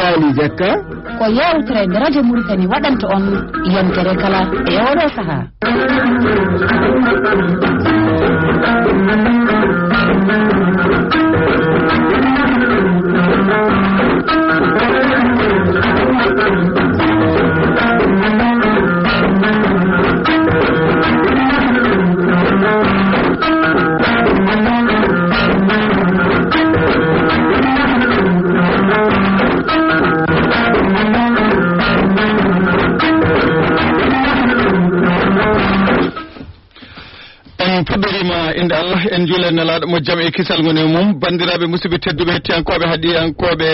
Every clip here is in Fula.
Sali Jakka ko yewtere nde radio Mauritanie waɗanta on yontere kala e oɗo saha. inde Allah en juulen nelaɗo mo jaam e kisal ngoni mum bandiraɓe musidɓe tedduɓe hettiyankoɓe haɗiyankoɓe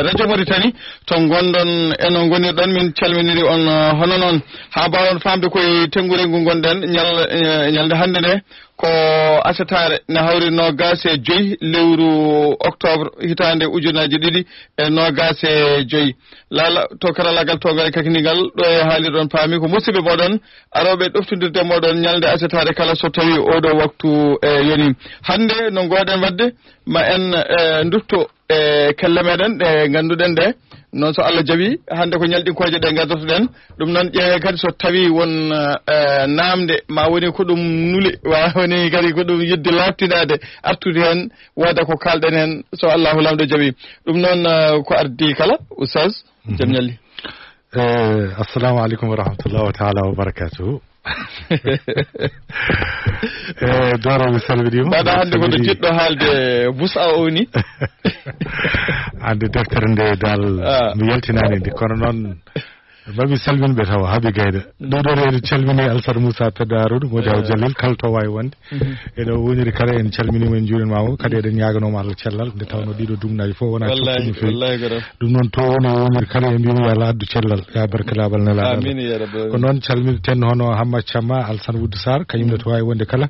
radio Mauritanie to gondon eno gonirɗon min calminiri on hono noon ha mbawon famde koye tenngure ngu gonɗen ñalde hannde nde ko asatare ne hawri nogas e joyi lewru octobre hitande ujunaji ɗiɗi e nogas e joyi lala to karallagal togare kakinigal ɗo e haali ɗon paami ko musidɓe moɗon aroɓe ɗoftodirde moɗon ñalde asatare kala so tawi oɗo waktu yoni hande no goɗen wadde ma en dutto e kelle meɗen ɗe ganduɗen ɗe non so Allah jaɓi hande ko ñalɗinkoje ɗe gaddotoɗen ɗum noon ƴeewe kadi so tawi won namde ma woni ko ɗum nule woni kadi ko ɗum yidde labtinade artude hen woda ko kalɗen hen so Allahu lamɗo jaɓi ɗum noon ko ardi kala oustaz jaam ñalli assalamu aleykum wa rahmatullahi taala wa barakatuhu Doro mi salminima mbaɗa hande koɗo jiɗɗo haalde busa o ni ande deftere nde dal mi yaltinani ndi kono noon mami salminɓe taw haaɓi gayda ɗo ɗo en calmini Alsar Moussa Peddarouɗo mo jaw Jalil kala to wawi wonde eɗo woniri kala en calminima en juurinmamo kadi eɗen ñaganoma Allah cellal nde tawno ɗiɗo dumnaji fof wona tokkumi fewi ɗum noon to wono woniri kala e mbimi yo Allah addu cellal ya barka laɓal nelaɗo ko noon calminten hono Hammat Camma Alsane Woude Sarr kañumne to wawi wonde kala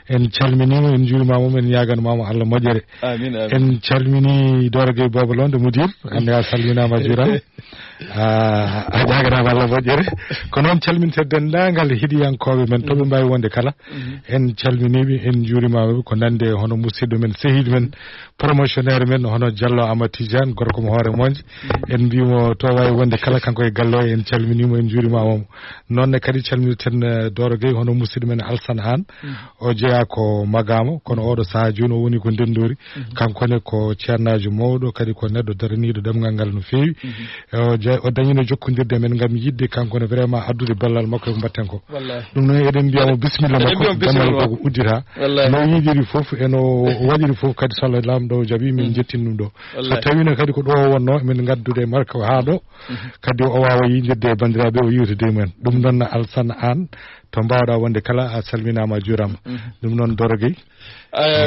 en calminima en juurimamo en ñaganmamo Allah moƴƴere en calmini Doro Gueye Bobalonde Moudir ande a salminama juurama a jaganama Allah moƴƴere ko noon calminte dendagal heeɗiyankoɓe men toɓe mbawi wonde kala en calminiɓe en juurimaɓe ko nande hono musidɗo men sehiɗo men promotionnaire men hono Diallo Amadou Tidiane gorko mo hoore moƴƴe en mbimo to wawi wonde kala kanko e galle o en calminimo en juurimamo nonne kadi calminirten Doro Gueye hono musidɗo men Alsane Anne o jeeya ko Magamo kono oɗo saaha joni o woni ko Ndendori kankone ko ceernajo mawɗo kadi ko neɗɗo daraniɗo ɗemgal ngal no fewi o dañino jokkodirde men gam yidde kankone vraiment addude ballal makko ko mbatten ko ɗum noon eɗen mbiyamo bisimilla makko damal koko uddita no yiɗiri foof eno waɗiri foof kadi so Allah lamɗo jaɓi min jettin ɗum ɗo so tawino kadi ko ɗo wonno min gaddude marque ha ɗo kadi o wawa yidirde e bandiraɓe o yiwtude mumen ɗum noon Alsane Anne to mbawɗa wonde kala a salminama a juurama ɗum noon Doro Gueye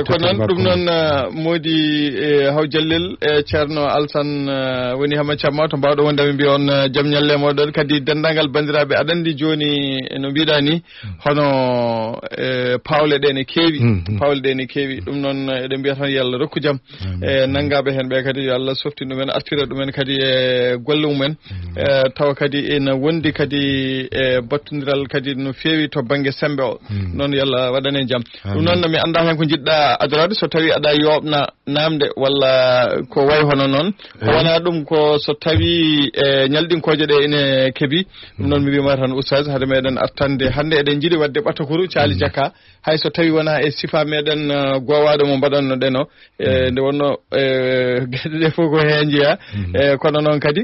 ko noon ɗum noon moodi haw Jallel e ceerno Alsane woni Hammat Camma to mbawɗo wonde ɓe mbi on jaam ñalle moɗon kadi dendagal bandiraɓe aɗa andi joni no mbiɗa ni hono pawle ɗe ne keewi pawle ɗe ne keewi ɗum noon eɗen mbiya tan yo Allah rokku jaam e nanggaɓe hen ɓe kadi yo Allah softin ɗumen artira ɗumen kadi e golle mumen tawa kadi ene wondi kadi e battodiral kadi no fewi to banggue sembe o noon yo Allah waɗane jaam ɗum noon mi anda hen ko jiɗɗa adorade so tawi aɗa yoɓna namde walla ko way hono noon ko wona ɗum ko so tawi ñalɗinkoje ɗe ene keeɓi ɗum noon mi wima tan oustaz haade meɗen artande hande eɗen jiiɗi wadde ɓatakuru Sali Jakka hay so tawi wona e sifa meɗen gowaɗo mo mbaɗanno ɗeno nde wonno gueɗe ɗe fof ko hen jeeya kono noon kadi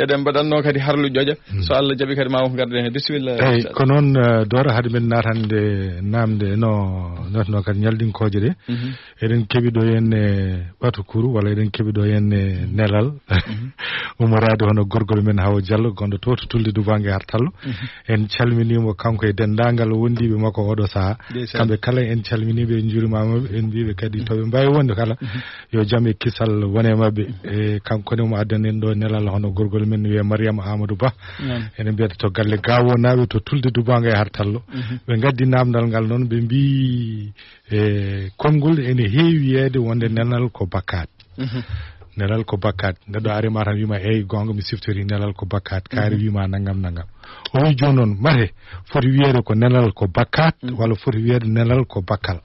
eɗen mbaɗanno kadi harluƴoƴa so Allah jaaɓi kadi ma ko garden hen bisimilla eyyi ko noon Doro haade men natande namde no kadi ñalɗinkoje ɗe eɗen keeɓi ɗo henne ɓatakuru walla eɗen keeɓi ɗo henne nelal umorade hono gorgol men Hawa Diallo gonɗo to tulde Dubangue Hartallo en calminimo kanko e dendagal wondiɓe makko oɗo saaha kamɓe kala en calminiɓe en juurimamaɓe en mbiɓe kadi toɓe mbawi wonde kala yo jaam e kisal wone mabɓe e kankone mo addani en ɗo nelal hono gorgol men wiye Mariama Amadou Ba enen mbiyata to galle Gawo naɓe to tulde Dubangue e Hartallo ɓe gaddi namdal ngal noon ɓe mbi konngol ene heewi yeede wonde nelal ko bakkat nelal ko bakkat neɗɗo arima tan wima eyyi gonga mi siftori nelal ko bakkat kaari wima naggam o wi joni noon mate foti wiyeede ko nelal ko bakkat walla foti wiyeede nelal ko bakkal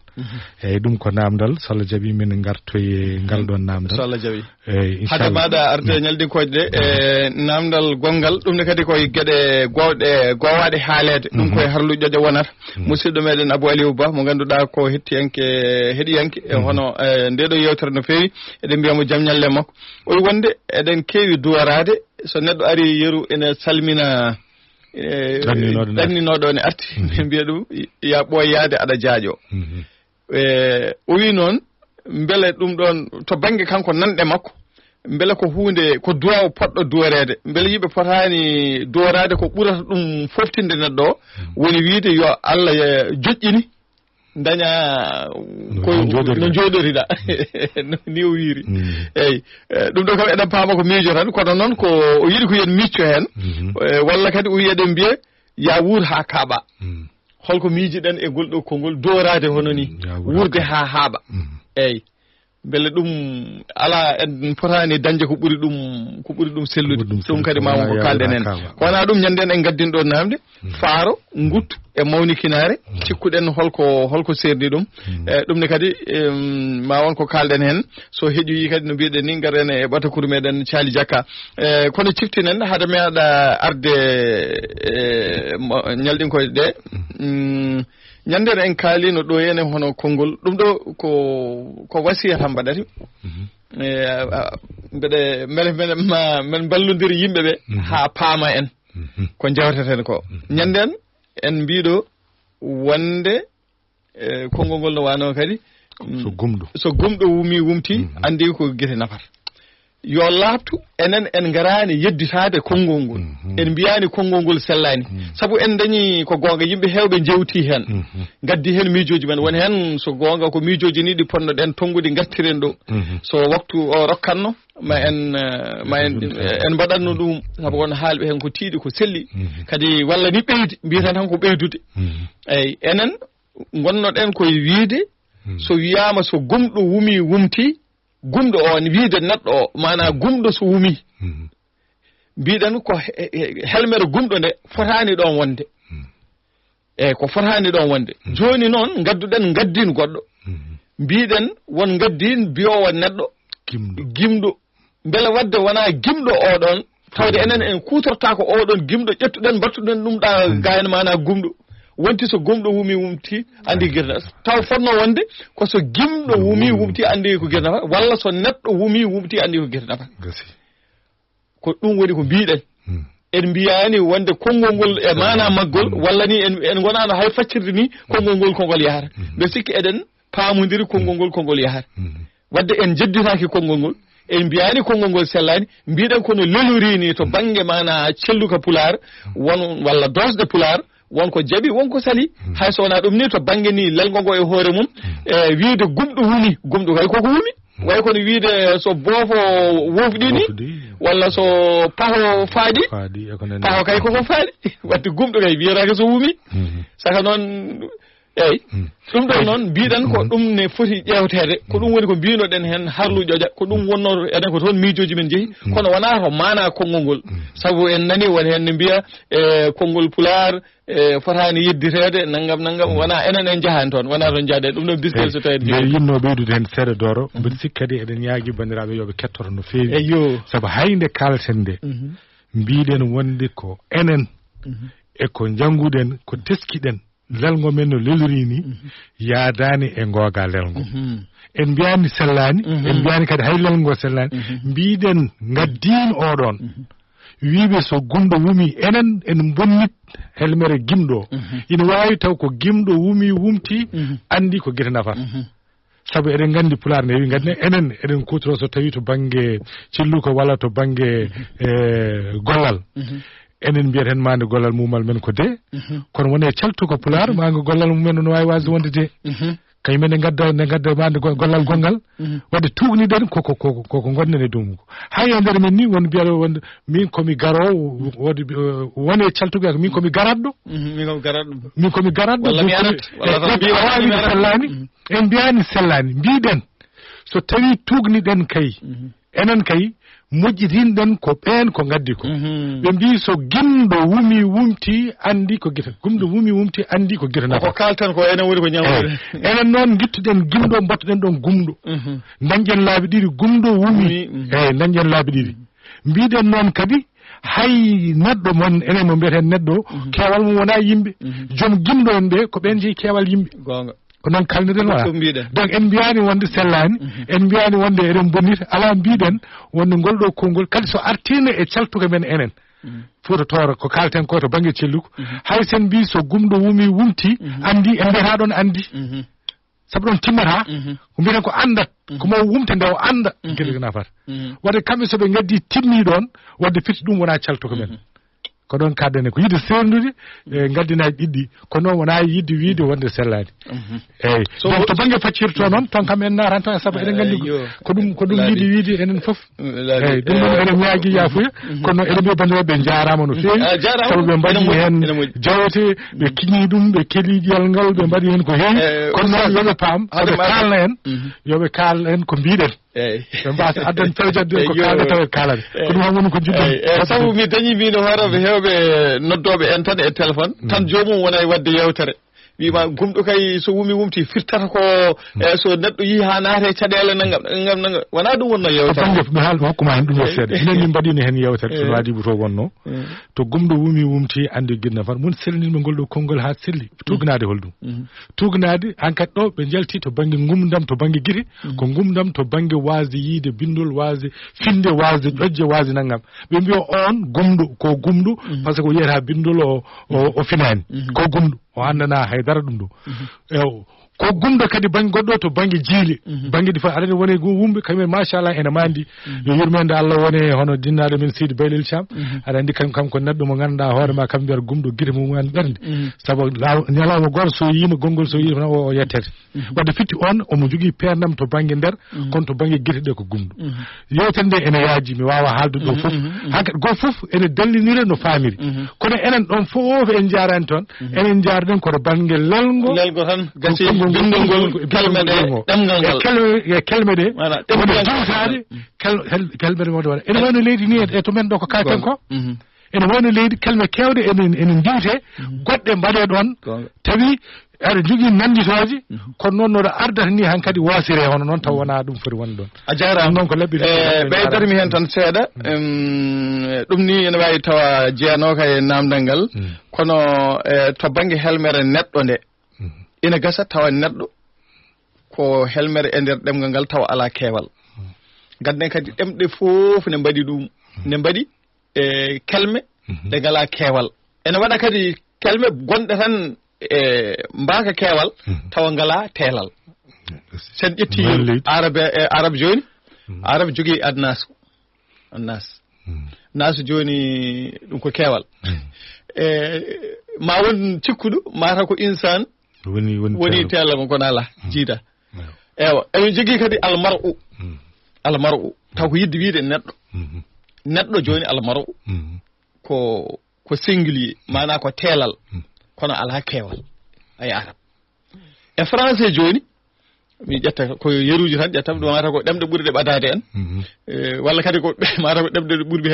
eyyi ɗum ko namdal so Allah jaaɓi min gartoye ngal ɗon namdal so Allah jaaɓi eyyi hade maɗa arde ñaldinkoje ɗe e namdal gongal ɗum ne kadi koye gueɗe gowɗe gowaɗe haalede ɗum koye harluƴoƴe wonata musidɗo meɗen Abou Aliou Ba mo ganduɗa ko heɗiyanke e hono ndeɗo yewtere no fewi eɗen mbiyamo jaam ñalle makko o wi wonde eɗen kewi duwarade so neɗɗo ari yeru ene salmina ɗanninoɗo ne arti mbiya ɗum ya ɓoyade aɗa jaaƴo o wi noon beele ɗum ɗon to banggue kanko nanɗe makko beele ko hunde ko duwaw poɗɗo duworede beele yimɓe potani duworade ko ɓurata ɗum foftinde neɗɗo o woni wiide yo Allah joƴƴini daña no jooɗoriɗa ni o wiiri eyyi ɗum ɗo kam eɗen paama ko miijo tan kono noon ko o yiɗi ko yen micco hen walla kadi o wi eɗen mbiye ya wuur ha kaaɓa holko miijiɗen e ngol ɗo konngol doorade hono ni wurde ha haaɓa eyyi beele ɗum ala en potani dañde ko ɓuri ɗum sellude ɗum kadi ma wonko kalɗen en kowona ɗum ñanden en gaddin ɗo namde faaro nguttu e mawnikinare cikkuɗen holko serdi ɗum ɗum ne kadi ma wonko kalɗen hen so heeƴoyi kadi no mbiɗen ni garen e ɓatakuru meɗen Thiali Diakka kono ciftinen hade meeɗa arde ñalɗinkoje ɗe ñandere en kaalino ɗo ene hono konngol ɗum ɗo ko wasiya tan mbaɗati mbeɗe men ballodiri yimɓe ɓe ha paama en ko jawteten ko ñanden en mbiɗo wonde konngol ngol no wano kadi so gumɗo wumti andi ko guete nafata yo laabtu enen en garani yedditade konngol ngol en mbiyani konngol ngol sellani sabu en dañi ko gonga yimɓe hewɓe jewti hen gaddi hen miijoji men woni hen so gonga ko miijoji ni ɗi ponno ɗen tongude gartiren ɗo so waktu o rokkanno ma en mbaɗanno ɗum sabu won haalɓe hen ko tiiɗi ko selli kadi walla ni ɓeydi mbiyatan tan ko ɓeydude eyyi enen gonnoɗen koye wiide so wiyama so gumɗo wumti gumɗo o ne wiide neɗɗo o mana gumɗo so wumi mbiɗen ko helmere gumɗo nde fotani ɗon wonde eyyi ko fotani ɗon wonde joni noon gadduɗen gaddin goɗɗo mbiɗen won gaddin biyowo neɗɗo gimɗo beele wadde wona gimɗo oɗon tawde enen en kutorta ko oɗon gimɗo ƴettuɗen battuɗen ɗum ɗa gayna mana gumɗo wonti so gumɗo wumti andi guirna taw fonno wonde ko so gimɗo wumti andi ko guirna walla so neɗɗo wumti andi ko guirna ko ɗum woni ko mbiɗen en mbiyani wonde konngol ngol e mana maggol walla ni en gonano hay faccirde ni konngol ngol kongol yahata mbe sikki eɗen paamodiri konngol ngol yahata wadde en jedditaki konngol ngol en mbiyani konngol ngol sellani mbiɗen kono lelori ni to banggue mana celluka pular won walla dosde pular wonko jaɓi wonko sali hay so wona ɗum ni to banggue ni lelgo ngo e hoore mum wiide gumɗo wumi gumɗo kay koko wumi way kono wiide so boofo wofɗi ni walla so paho faaɗi paho kay koko faaɗi wadde gumɗo kay wiyetake so wumi saka noon eyyi ɗum ɗo noon mbiɗen ko ɗum ne foti ƴewtede ko ɗum woni ko mbinoɗen hen harluƴoƴa ko ɗum wonno enen ko toon miijoji men jeehi kono wona to mana konngol ngol saabu en nani woni hen ne mbiya konngol pular fotani yedditede naggam wona enen en jahani toon wona toon jaade ɗum ɗon biskel so tawi mbiɗa yinno ɓeydude hen seeɗa Doro mbiɗa sikki kadi eɗen ñaagui bandiraɓe yooɓe kettoto no fewi eyyo saabu hayde kalten nde mbiɗen wonde ko enen e ko jangguɗen ko teskiɗen lelgo men no lelori ni yaadani e googa lelgo en mbiyani sellani en mbiyani kadi hay lelgo sellani mbiɗen gaddin oɗon wiiɓe so gumɗo wumi enen en bonnit helmere gimɗo ina wawi taw ko gimɗo wumti andi ko guete nafata sabu eɗen gandi pular ne wi gandi enen eɗen kutoro so tawi to banggue cilluko walla to banggue gollal enen mbiyat hen mande gollal mumal men ko de kono woni e caltuko pular manga gollal mumen no wawi wasde wonde de kaymen ne gadda mande gollal gongal wadde tugniɗen koko gonɗen e dow ko hay e nder men ni won mbiyaɗo wonde min komi garowo woni e caltugo min komi garatɗo min komi garatɗo sellani en mbiyani sellani mbiɗen so tawi tugniɗen kay enen kay mojjitinɗen ko ɓeen ko ngaddi ko ɓe mbi so gimɗo wumi wumti andi ko gita gumɗo wumi wumti andi ko gita nafa ko kaltan ko enen woni ko ñamore enen noon gittuɗen gimɗo mbattuɗen ɗon gumɗo dañƴen laabi ɗiɗi gumɗo wumi eyi dañƴen laabi ɗiɗi mbiɗen noon kadi hay neɗɗo mon enen mo mbiyeten neɗɗo keewal mum wona yimɓe joom gimɗo en ɓe ko ɓen jeeyi keewal yimɓe gonga ko noon kalniɗen wala donc en mbiyani wonde sellani en mbiyani wonde eɗen bonnita ala mbiɗen wonde ngolɗo konngol kadi so artino e caltuga men enen Fouta Tooro ko kalten ko to banggue celluko hay sen mbi so gumɗo wumi wumti andi en mbiyata ɗon andi sabu ɗon timmata ko mbiyeten ko andat komo wumte nde o anda gueɗe nafata wadde kamɓe soɓe gaddi timmi ɗon wadde firti ɗum wona caltuga men ko ɗon kaddene ko yidde sendude e gaddinaji ɗiɗɗi ko noon wona yidde wiide wonde sellani eyyi donc to banggue faccirto noon ton kam en naran tan saabu eɗen gandi ko ɗum yiiɗi wiide enen foof eyyi ɗum ɗon eɗen ñaagui yafuya kono noon eɗen mbiya bandiraɓe jarama no fewi saabu ɓe mbaɗi hen jawte ɓe kiñi ɗum ɓe keeli ƴiyal ngal ɓe mbaɗi hen ko heewi kono noon yoɓe paam yoɓe kalna en yoɓe kalna en ko mbiɗen ɓe mbasa addan fewjadde ko kalde taw e kalade ko ɗum woni ko jiɗɗo sabu mi dañi mbino hooroɓe hewɓe noddoɓe en tan e téléphone tan jomum wona e wadde yewtere wima gumɗo kay so wumi wumti firtata ko so neɗɗo yi ha naate caɗele naggam wona ɗum wonno yewtere banggue mi haalɗo hokkuma hen ɗum yo seeɗa inen min mbaɗino hen yewtere sono waadiɓe to wonno to gumɗo wumi wumti andi guinna fat mun sellinɓe ngolɗo konngol ha selli tugnade holɗum tugnade enquête ɗo ɓe jalti to banggue gumdam to banggue guite ko gumdam to banggue wasde yiide bindol wasde finde wasde ƴoƴje wasde naggam ɓe mbiyo on gumɗo ko gumɗo par ce que o yiyata bindol o finani ko gumɗo o andana haydara ɗum ɗo ko gumɗo kadi banggue goɗɗo to banggue jiile banggue ɗi fof aɗani woni wumɓe kañumen machallah ene mandi yo yurmede Allah woni hono dinnaɗo men Sidi Baylel Thiam aɗa andi kam ko neɗɗo mo ganduɗa hoorema kam mbiyata gumɗo guite mum an ɓerde saabu ñalawma goto so yima gongol so yima o yettete wadde fitti on omo jogui perdam to banggue nder kono to banggue guite ɗe ko gumɗo yewtere nde ene yaaji mi wawa haaldude ɗo foof hankkadi go foof ene dallinira no famiri kono enen ɗon foof en jarani toon enen jarɗen koto banggue lelgo tan gasi bindol kalme ɗe ɗemgal ngal kelme ɗe wona jawtade kelme ɗe wonde waɗa ene wayno leydi ni e to men ɗo ko kalten ko ene wayno leydi kelme kewɗe ene diwte goɗɗe mbaɗe ɗon tawi aɗa jogui nanditoje kono noon noɗo ardata ni hankkadi wasire hono noon taw wona ɗum foti wonde ɗon a jarama noon ko labbi ɓeydarmi hen tan seeɗa ɗum ni ene wawi tawa jeeyanoka e namdal ngal kono to banggue helmere neɗɗo nde ina gasa tawa neɗɗo ko helmere e nder ɗemgal ngal tawa ala keewal gadden kadi ɗemɗe fof ne mbaɗi ɗum ne mbaɗi e kelme ɗe ngala keewal ene waɗa kadi kelme gonɗe tan e mbaka keewal tawa ngala teelal sen ƴetti arabe joni arabe jogui nas joni ɗum ko keewal ma won cikkuɗo mata ko insan woni teelal mo kono ala jiida ewa emin jogui kadi almar'u taw ko yidde wiide neɗɗo joni almar'u ko singulier mana ko teelal kono ala keewal ay arab e français joni mi ƴetta ko yeruji tan ƴettam ɗum mata ko ɗemɗe ɓurde ɓadade en walla kadi ko mata ko ɗemɗe ɓurɓe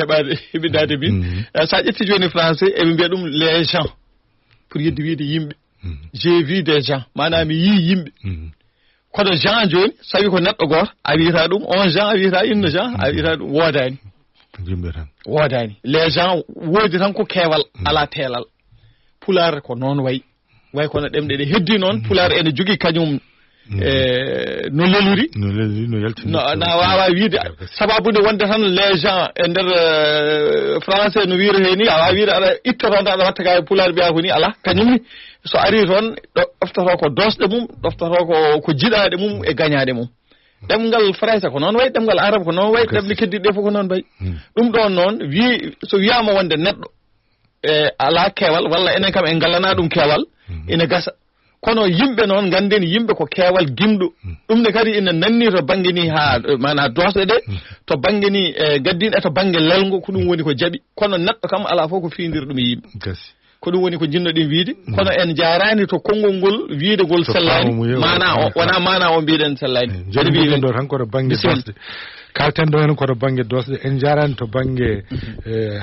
heɓidade min sa ƴetti joni français eɓe mbiya ɗum les gens pour yidde wiide yimɓe j'ai vu des gens manam mi yi yimɓe kono gens joni so wi ko neɗɗo goto a wiyata ɗum on gens a wiyata une gens a wiyata ɗum wodani les gens woodi tan ko keewal ala teelal pular ko noon way kono ɗemɗe ɗe heddi noon pular ene jogui kañum no leluri na wawa wiide sababude wonde tan les gens e nder français no wiira he ni a wawa wiide aɗa itta toon aɗa watta ka pular mbiya ko ni ala kañumni so ari toon ɗoftoto ko dosɗe mum ɗoftoto ko jiɗaɗe mum e gañaɗe mum ɗemgal français ko noon way ɗemgal arabe ko noon way ɗemɗe keddiɗe fof ko noon way ɗum ɗon noon so wiyama wonde neɗɗo ala keewal walla enen kam en gallana ɗum keewal ina gasa kono yimɓe noon ganden yimɓe ko keewal gimɗo ɗum ne kadi ina nanni to banggue ni ha mana dosɗe ɗe to banggue ni gaddinɗe to banggue lelgo ko ɗum woni ko jaaɓi kono neɗɗo kam ala fof ko fiidir ɗum e yimɓe ko ɗum woni ko jinnoɗen wiide kono en jarani to konngol ngol wiidegol sellani mana o wona mana o mbiɗen sellani joni ɗo tan koto banggue dosɗe kalten ɗo hen koto banggue dosde en jarani to banggue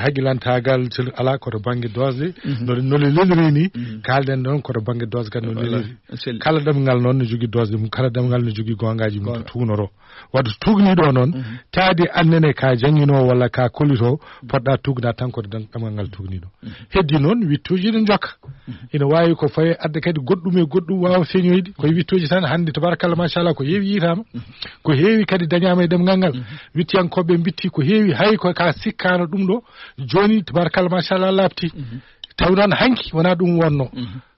haqilantagal ala koto banggue dosde no leliri ni kalden ɗon koto banggue dosgal no leliri kala ɗemgal noon ne jogui dosde mum kala ɗemgal ne jogui gongaji mum to tugnoro wadde tugniɗo noon taadi annene ka jangguino walla ka kolito poɗɗa tugna tan koto ɗemgal ngal tugniɗo heddi noon wittuji ne jokka ina wawi ko faye adde kadi goɗɗum e goɗɗum wawa feñoyde koye wittuji tan hande tabarakallah machallah ko heewi yitama ko heewi kadi dañama e ɗemgal ngal wittiyankoɓe bitti ko heewi hay ko ka sikkano ɗum ɗo joni tabarakallah machallah labti taw noon hanki wona ɗum wonno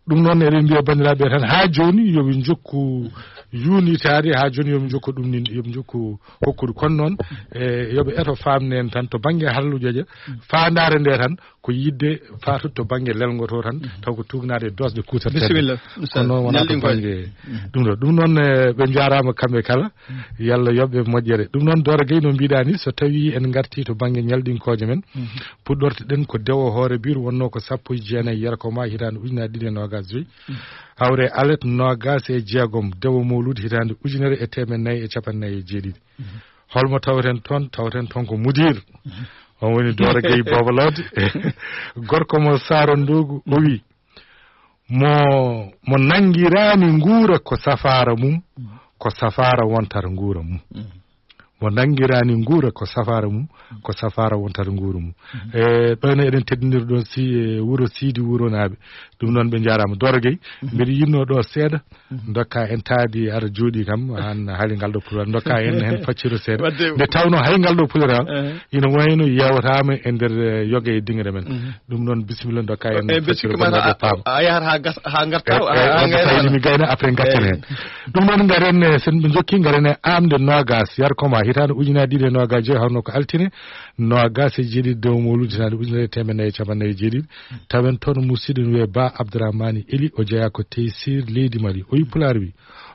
ɗum noon eɗen mbiya bandiraɓe tan ha joni yoɓe jokku yunitade ha joni yoɓe jokku ɗum ni yoɓe jokku hokkude kono noon yoɓe eto famne en tan to banggue hallujoje fandare nde tan ko yidde fatude to banggue lelgo to tan taw ko tugnade dosde kuutat bisimilla kono wona to banggue ɗum noon ɓe jarama kamɓe kala yallah yoɓɓe moƴƴere ɗum noon Doro Gueye no mbiɗa ni so tawi en garti to banggue ñalɗinkoje men puɗɗortoɗen ko dewo hoore biir wonno ko 19 yara ko ma hitande 2025 hawre alet nogas e jeegom dewo mawlude hitande 1447 holmo tawten toon ko mudir on woni Doro Gueye Bobolode gorko mo Saro Ndogu o wi mo nangirani nguura ko safara mum ko safara wontata nguura mum mo nangirani nguura ko safara mum ko safara wontata nguura mum ɗon eɗen teddinir ɗo si wuro Sidi Wuro naaɓe ɗum noon ɓe jarama Doro Gueye mbiɗa yinno ɗo seeɗa dokka en taadi ara jooɗi kam han haali ngal ɗo pulal dokka en hen facciro seeɗa nde tawno hay ngal ɗo pulal ina wayno yewtama e nder yoga e dingre men ɗum noon bisimilla dokka en facciro a yahat ha garta mi gayna après gatten hen ɗum noon garen sen ɓe jokki garen e amde nogas yar koma hitande 2025 hawno ko altine nogas e jeeɗiɗi dow mawlude hitande 1447 tawen toon musidɗo wiye Ba Abdourahmane Eli o jeeya ko Teysir leydi Mali o wi Pulaar wi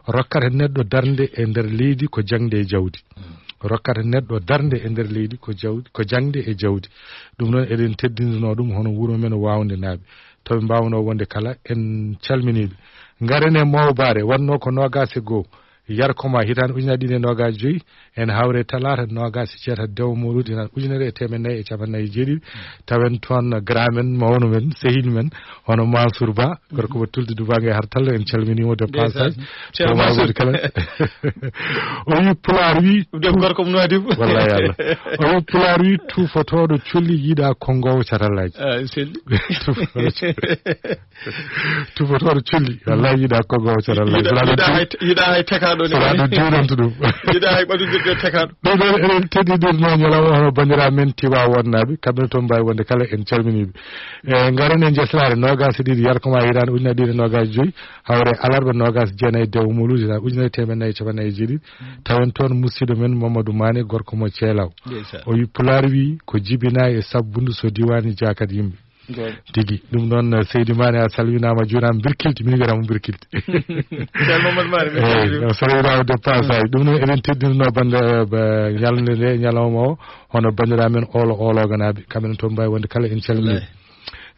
rokkata neɗɗo darde e nder leydi ko jangde e jawdi rokkata neɗɗo darde e nder leydi ko jangde e jawdi ɗum noon eɗen teddinino ɗum hono wuro men wawnde naaɓe tawi mbawno wonde kala en calminiɓe garen e mawbare wanno ko nogas e goho yarkoma hitande 2025 en hawre talata nogas e jeetati dewo mawlude hitande 1447 tawen toon gramen mawno men sehil men hono Mansour Ba gorko mo tulde dubangue hartalla en calminimo de passage ceerno Mansour kala o wi Pulaar wi gorko mo noadi wallahi Allah o wi Pulaar wi tufotoɗo colli yiiɗa kongowo catallaji tufotoɗo colli wallahi yiiɗa kongowo catallaji yiiɗa hay tekaɗo salaɗo juuranto ɗum yiiɗa hay ɓaɗudirde tekaɗo ɗo eɗen teddidirno ñalawma hono bandiraɓe men Tiwa wonnaɓe kamɓe toon mbawi wonde kala en calminiɓe garen e jeslare nogas e ɗiɗi yarkoma hitande 2025 hawre alarba nogas jeenayyi dewo mawlude hitande 1447 tawen toon musidɗo men Mamadou Mané gorko mo Ceelaw o wi Pulaar wi ko jibina e sabbunde so diwani jakat yimɓe tigi ɗum noon Seydi Mané a salminama jurama birkilti min wiyatamo birkilti salminama de passage ɗum noon eɗen teddinno bande ñalde nde ñalawma o hono bandiraɓe men ologanaɓe kamɓene toon mbawi wonde kala en calmini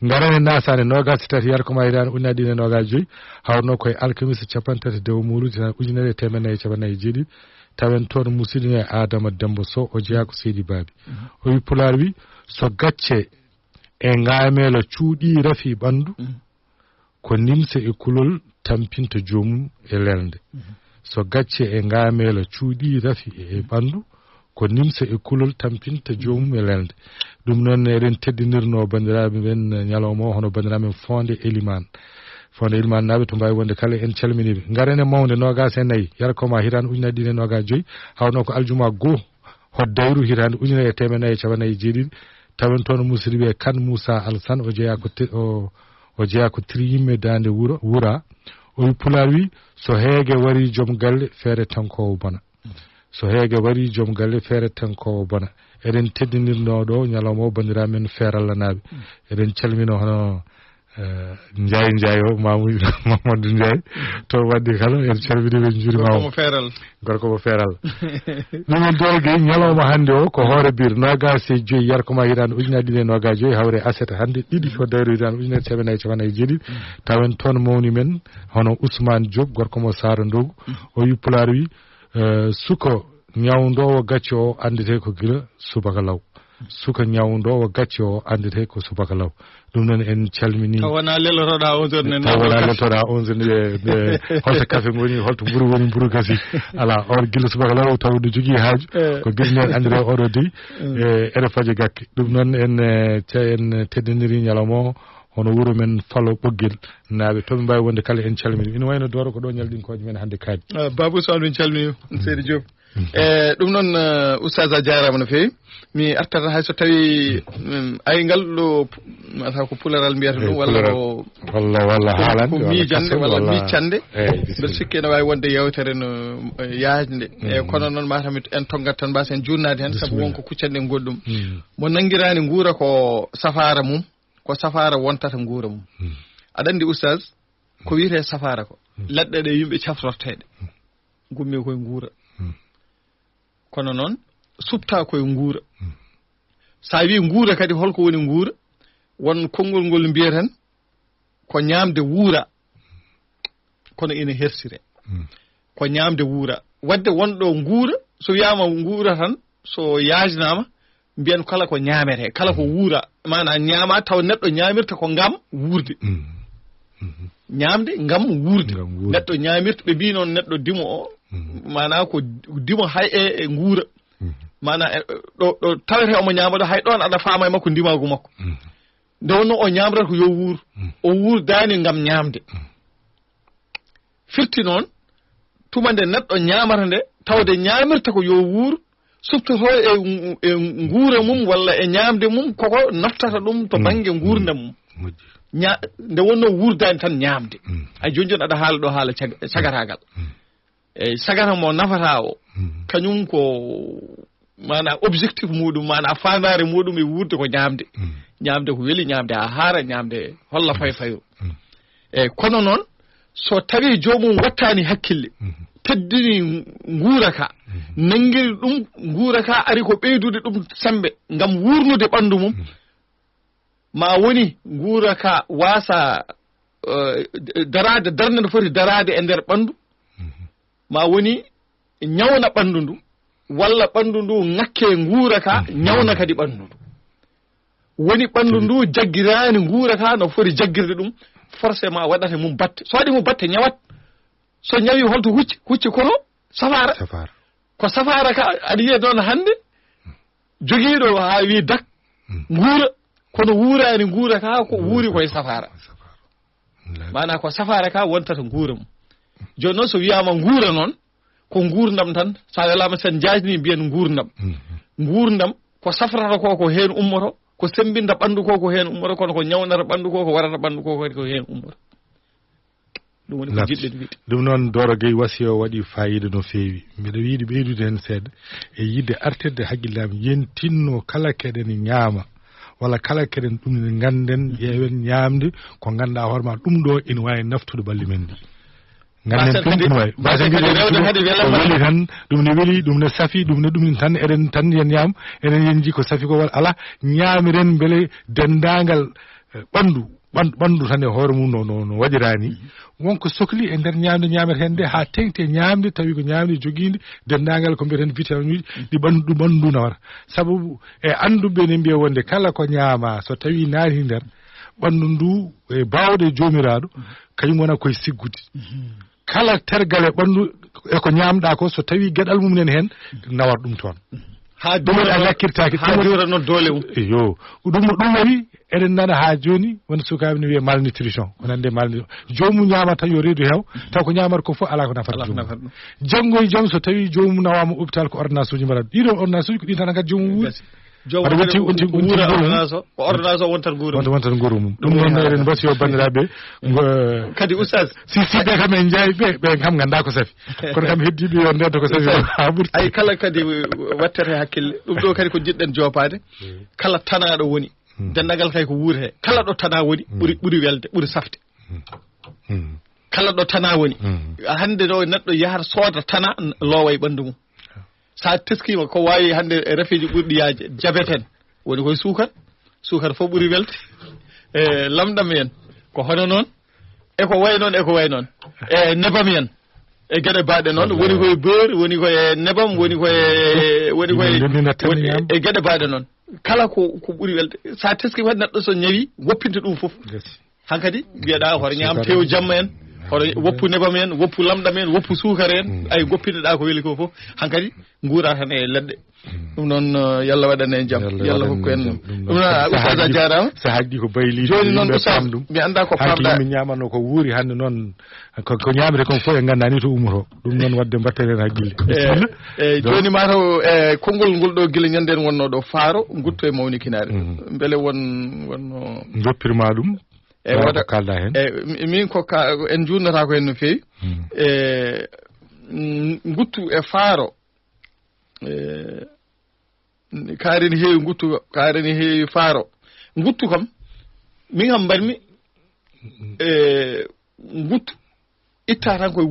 garane nasane nogas tati yarkoma hitande 2025 hawno koye alkamisa capantati dewo mawlude hitande 1447 tawen toon musidɗo e Adama Demba Sow o jeeya ko Seydi Babi o wi Pulaar wi so gacce e ngaamelo cuuɗi rafi ɓandu ko nimsa e kulol tampinta joomum e lelde so gacce e ngaamelo cuuɗi rafi e ɓandu ko nimsa e kulol tampinta joomum e lelde ɗum noon eɗen teddinirno bandiraɓe men ñalawma o hono bandiraɓe men Fonde Elimane naɓe to mbawi wonde kala en calminiɓe garene mawde nogas e nayyi yarkoma hitande 2025 hawno ko aljuma goho hoddayru hitande 1447 tawen toon musidɓe Kane Moussa Alassane o jeeya ko triyimme dande wura o wi Pulaar wi so heege wari joom galle feere tankowo bona so heege wari joom galle feere tankowo bona eɗen teddinirno ɗo ñalawma o bandiraɓe men Feralla naɓe eɗen calmino hono Ndiaye o Mamadou Ndiaye to wadde kala en calminiɓe jurimama gorko mo feeral ɗum Doro Gueye ñalawma hande o ko hoore bir nogas e joyyi yarkoma hitande 2025 hawre asete hande ɗiɗi ko dayro hitande 1447 tawen toon mawni men hono Ousmane Diop gorko mo Saro Ndogu o wi Pulaar wi suko ñawdowo gacce o andete ko gila subaka law suka ñawdowo gacce o andete ko subaka law ɗum noon en calmini tawana lelotoɗa 11h ne tawana lelotoɗa 11h holto café woni holto mburu woni mburu gasi ala or gila subaka law taw ɗo jogui haaju ko guilnoɗe andire oɗo dey ere faje gakke ɗum noon en teddiniri ñalawma o hono wuro men falo ɓoggel naaɓe toɓe mbawi wonde kala en calmini ina wayno Doro ko ɗo ñalɗinkoje men hannde kaadi Babou Sow min calmini Seydi Diop ɗum noon oustaz a jarama no fewi mi artata hay so tawi aygal ɗo mataw ko pularal mbiyata ɗum walla haalande ko miijande walla miccande mbeɗa sikki ene wawi wonde yewtere no yajde kono noon matamit en tonggat tan mbasa en jurnade hen saabu wonko kuccanɗe goɗɗum mo nanguirani guura ko safara mum ko safara wontata guura mum aɗa andi oustaz ko wiyete safara ko leɗɗe ɗe yimɓe caftorteɗe gummi koye guura kono noon subta koye guura sa wi guura kadi holko woni guura won konngol ngol mbiyeten ko ñamde wuura kono ina hersire ko ñamde wuura wadde wonɗo guura so wiyama guura tan so yajnama mbiyen kala ko ñamete kala ko wuura mana ñama taw neɗɗo ñamirta ko ngam wuurde ñamde ngam wuurde neɗɗo ñamirta ɓe mbi noon neɗɗo dimo o mana ko dimo hay e guura mana ɗo tawete omo ñama ɗo hay ɗon aɗa faama e makko ndimagu makko nde wonno o ñamrata ko yo wuur o wuurdani ngam ñamde firti noon tuma nde neɗɗo ñamata nde tawde ñamirta ko yo wuur subtoto e guura mum walla e ñamde mum koko naftata ɗum to banggue gurdam mum nde wonno wuurdani tan ñamde ay joni joni aɗa haala ɗo haala cagatagal eyyi sagata mo nafata o kañum ko mana objectif muɗum mana fandare muɗum e wuurde ko ñamde ñamde ko weeli ñamde ha haara ñamde holla fayru eyyi kono noon so tawi jomum wattani hakkille teddini guura ka nanguiri ɗum guura ka ari ko ɓeydude ɗum sembe ngam wurnude ɓandu mum ma woni guura ka wasa darade darde nde foti darade e nder ɓandu ma woni ñawna ɓandu ndu walla ɓandu ndu ŋakke guura ka ñawna kadi ɓandu ndu woni ɓandu ndu jaggirani guura ka no foti jaggirde ɗum forcément waɗata mum batte so waɗi mum batte ñawat so ñawi holto hucci kono safara ko safara ka aɗa yiya ɗon hande joguiɗo ha wi dak guura kono wuurani guura ka ko wuuri koye safara mana ko safara ka wontata guura mum joni noon so wiyama guura noon ko gurdam tan sa welama sen jasni mbiyen gurdam ko safrata ko hen ummoto ko sembinta ɓandu ko hen ummoto kono ko ñawnata ɓandu ko warata ɓandu ko hen ummoto ɗum woni ko jiɗɗen wiide ɗum noon Doro Gueye wasi o waɗi fayida no fewi mbiɗa wiiɗi ɓeydude hen seeɗa e yidde artirde haqqillami yen tinno kala keɗen ñaama walla kala keɗen ɗum ne ganden ƴeewen ñamde ko ganduɗa hoorema ɗum ɗo ina wawi naftude balli men ndi ganden ɗum ɗum wawi weli tan ɗum ne weeli ɗum ne saafi ɗum ne ɗum tan eɗen tan yen ñaam eɗen yen jii ko saafi ko walla ala ñaamiren beele dendagal ɓandu tan e hoore mum no waɗirani wonko sohli e nder ñamde ñamete hen nde ha tengte ñamde tawi ko ñamde joguide dendagal ko mbiyeten vitamine uji ɗi ɓandu nawata sababu e anduɓe ne mbiya wonde kala ko ñaama so tawi naati nder ɓandu ndu e bawɗe jomiraɗo kañum wona koye siggude kala tergal e ɓandu eko ñamɗa ko so tawi gueɗal mum nen hen nawat ɗum toon ha ɗum a gakkirtaki ɗumno doole mum yo ɗum woni eɗen nana ha joni wona sukaɓe ne wiye malnutrition wonande malnutrition jomum ñamata yo reedu heew taw ko ñamata ko fof ala ko nafata jomum janggo e jaam so tawi jomum nawama hôpital ko ordonnance uji mbaɗat ɗiɗon ordonnance uji ko ɗin tan gati jomum wuuri ordonnance o wontat guuru mum ɗum noon eɗen mbasi yo bandiraɓe kadi oustaz si ɓe kam en jaayi ɓe kam ganda ko safi kono kam heddiɓe yo ndento ko safi ha ɓurti ay kala kadi wattete hakkille ɗum ɗo kadi ko jiɗɗen jopade kala tanaɗo woni dendagal kay ko wuurete kala ɗo tana woni ɓuuri welde ɓuuri safde kala ɗo tana woni hande ɗo neɗɗo yahata sooda tana loowa e ɓandu mum sa teskima ko wawi hande rafiji ɓurɗi yaaje jabeten woni koye sukar fof ɓuuri welde e lamɗam en ko hono noon eko way noon e nebam en e gede baade noon woni koye beurre woni koye nebam woni koye e gede baade noon kala ko ɓuri welde sa teski waɗi neɗɗo so ñawi woppinta ɗum fof hankadi mbiyeɗa hoto ñaam tew jamma en hoto woppu nebam en woppu lamɗam en woppu suukara en ay goppinɗeɗa ko weeli ko fof hankadi nguura tan e leɗɗe ɗum noon yallah waɗan en jaam yallah hokku en ɗum noon oustaz a jarama so haɗɗi ko bayli joni noon oustaz mi anda ko pamɗa mi ñamano ko wuuri hande noon ko ñamre kon fof e gandani to ummoto ɗum noon wadde mbatteren haqqille e joni mataw e konngol ngol ɗo guila ñanden wonno ɗo faaro gutto e mawnikinare beele wonno joppirma ɗum e wada kalda hen e min ko en jurnata ko hen no fewi e guttu e faaro kaari heewi guttu kaari heewi faaro guttu kam min kam mbarmi guttu itta tan koye